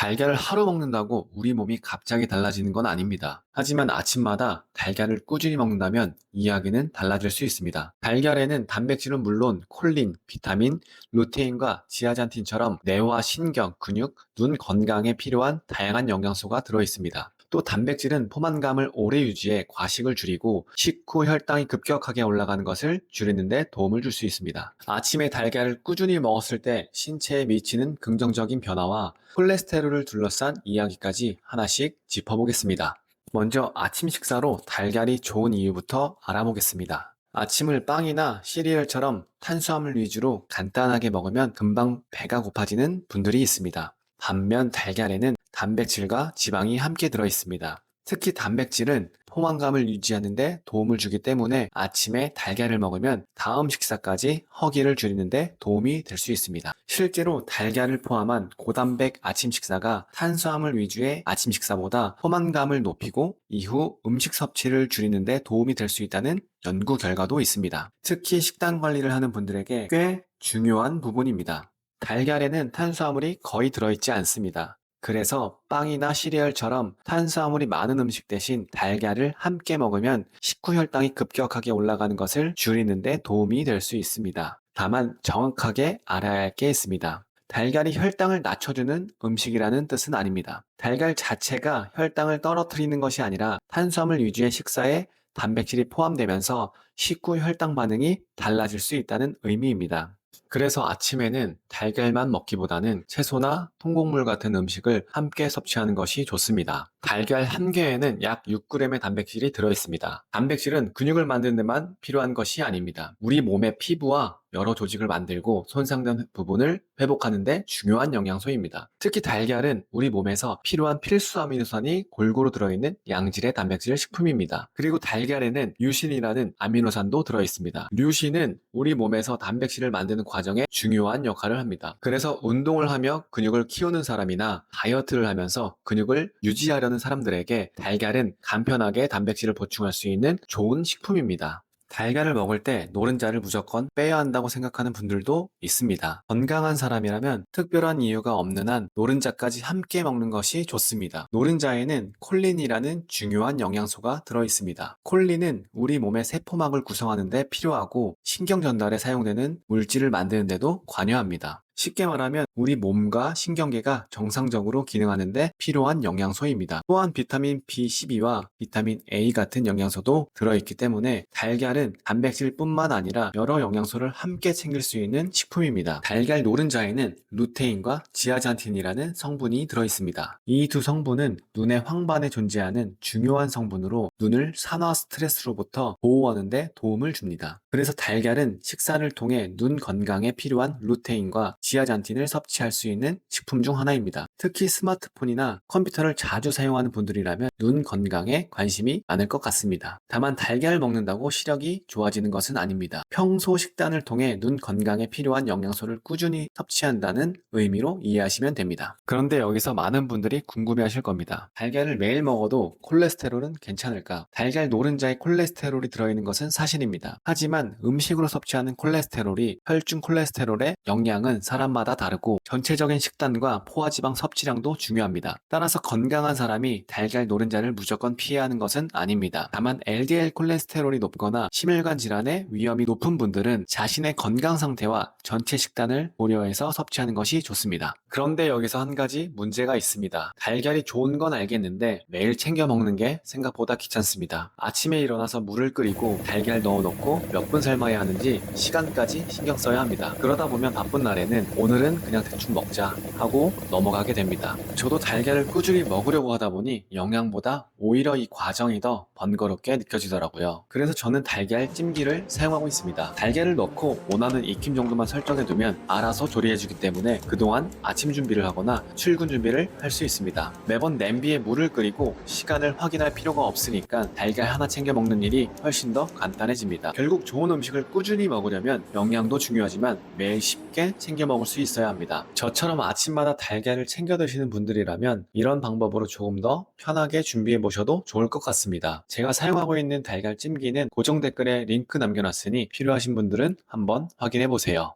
달걀을 하루 먹는다고 우리 몸이 갑자기 달라지는 건 아닙니다. 하지만 아침마다 달걀을 꾸준히 먹는다면 이야기는 달라질 수 있습니다. 달걀에는 단백질은 물론 콜린, 비타민, 루테인과 지아잔틴처럼 뇌와 신경, 근육, 눈 건강에 필요한 다양한 영양소가 들어 있습니다. 또 단백질은 포만감을 오래 유지해 과식을 줄이고 식후 혈당이 급격하게 올라가는 것을 줄이는 데 도움을 줄 수 있습니다. 아침에 달걀을 꾸준히 먹었을 때 신체에 미치는 긍정적인 변화와 콜레스테롤을 둘러싼 이야기까지 하나씩 짚어보겠습니다. 먼저 아침 식사로 달걀이 좋은 이유부터 알아보겠습니다. 아침을 빵이나 시리얼처럼 탄수화물 위주로 간단하게 먹으면 금방 배가 고파지는 분들이 있습니다. 반면 달걀에는 단백질과 지방이 함께 들어 있습니다. 특히 단백질은 포만감을 유지하는 데 도움을 주기 때문에 아침에 달걀을 먹으면 다음 식사까지 허기를 줄이는 데 도움이 될 수 있습니다. 실제로 달걀을 포함한 고단백 아침 식사가 탄수화물 위주의 아침 식사보다 포만감을 높이고 이후 음식 섭취를 줄이는 데 도움이 될 수 있다는 연구 결과도 있습니다. 특히 식단 관리를 하는 분들에게 꽤 중요한 부분입니다. 달걀에는 탄수화물이 거의 들어있지 않습니다. 그래서 빵이나 시리얼처럼 탄수화물이 많은 음식 대신 달걀을 함께 먹으면 식후 혈당이 급격하게 올라가는 것을 줄이는 데 도움이 될 수 있습니다. 다만 정확하게 알아야 할 게 있습니다. 달걀이 혈당을 낮춰주는 음식이라는 뜻은 아닙니다. 달걀 자체가 혈당을 떨어뜨리는 것이 아니라 탄수화물 위주의 식사에 단백질이 포함되면서 식후 혈당 반응이 달라질 수 있다는 의미입니다. 그래서 아침에는 달걀만 먹기보다는 채소나 통곡물 같은 음식을 함께 섭취하는 것이 좋습니다. 달걀 한 개에는 약 6g의 단백질이 들어있습니다. 단백질은 근육을 만드는 데만 필요한 것이 아닙니다. 우리 몸의 피부와 여러 조직을 만들고 손상된 부분을 회복하는 데 중요한 영양소입니다. 특히 달걀은 우리 몸에서 필요한 필수 아미노산이 골고루 들어있는 양질의 단백질 식품입니다. 그리고 달걀에는 류신이라는 아미노산도 들어있습니다. 류신은 우리 몸에서 단백질을 만드는 과정에 중요한 역할을 합니다. 그래서 운동을 하며 근육을 키우는 사람이나 다이어트를 하면서 근육을 유지하려는 사람들에게 달걀은 간편하게 단백질을 보충할 수 있는 좋은 식품입니다. 달걀을 먹을 때 노른자를 무조건 빼야 한다고 생각하는 분들도 있습니다. 건강한 사람이라면 특별한 이유가 없는 한 노른자까지 함께 먹는 것이 좋습니다. 노른자에는 콜린이라는 중요한 영양소가 들어있습니다. 콜린은 우리 몸의 세포막을 구성하는 데 필요하고 신경 전달에 사용되는 물질을 만드는 데도 관여합니다. 쉽게 말하면 우리 몸과 신경계가 정상적으로 기능하는 데 필요한 영양소입니다. 또한 비타민 B12와 비타민 A 같은 영양소도 들어있기 때문에 달걀은 단백질뿐만 아니라 여러 영양소를 함께 챙길 수 있는 식품입니다. 달걀 노른자에는 루테인과 지아잔틴이라는 성분이 들어있습니다. 이 두 성분은 눈의 황반에 존재하는 중요한 성분으로 눈을 산화 스트레스로부터 보호하는 데 도움을 줍니다. 그래서 달걀은 식사를 통해 눈 건강에 필요한 루테인과 지아잔틴을 섭취할 수 있는 식품 중 하나입니다. 특히 스마트폰이나 컴퓨터를 자주 사용하는 분들이라면 눈 건강에 관심이 많을 것 같습니다. 다만 달걀을 먹는다고 시력이 좋아지는 것은 아닙니다. 평소 식단을 통해 눈 건강에 필요한 영양소를 꾸준히 섭취한다는 의미로 이해하시면 됩니다. 그런데 여기서 많은 분들이 궁금해하실 겁니다. 달걀을 매일 먹어도 콜레스테롤은 괜찮을까? 달걀 노른자에 콜레스테롤이 들어있는 것은 사실입니다. 하지만 음식으로 섭취하는 콜레스테롤이 혈중 콜레스테롤의 영향은 사람마다 다르고 전체적인 식단과 포화지방 섭취량도 중요합니다. 따라서 건강한 사람이 달걀 노른자를 무조건 피해야 하는 것은 아닙니다. 다만 LDL 콜레스테롤이 높거나 심혈관 질환의 위험이 높은 분들은 자신의 건강 상태와 전체 식단을 고려해서 섭취하는 것이 좋습니다. 그런데 여기서 한 가지 문제가 있습니다. 달걀이 좋은 건 알겠는데 매일 챙겨 먹는 게 생각보다 귀찮습니다. 아침에 일어나서 물을 끓이고 달걀 넣어놓고 몇 분 삶아야 하는지 시간까지 신경 써야 합니다. 그러다 보면 바쁜 날에는 오늘은 그냥 대충 먹자 하고 넘어가게 됩니다. 저도 달걀을 꾸준히 먹으려고 하다 보니 영양보다 오히려 이 과정이 더 번거롭게 느껴지더라고요. 그래서 저는 달걀 찜기를 사용하고 있습니다. 달걀을 넣고 원하는 익힘 정도만 설정해 두면 알아서 조리해주기 때문에 그동안 아침 준비를 하거나 출근 준비를 할 수 있습니다. 매번 냄비에 물을 끓이고 시간을 확인할 필요가 없으니까 달걀 하나 챙겨 먹는 일이 훨씬 더 간단해집니다. 결국 좋은 음식을 꾸준히 먹으려면 영양도 중요하지만 매일 쉽게 챙겨 먹을 수 있어야 합니다. 저처럼 아침마다 달걀을 챙겨 드시는 분들이라면 이런 방법으로 조금 더 편하게 준비해 보셔도 좋을 것 같습니다. 제가 사용하고 있는 달걀 찜기는 고정 댓글에 링크 남겨놨으니 필요하신 분들은 한번 확인해 보세요.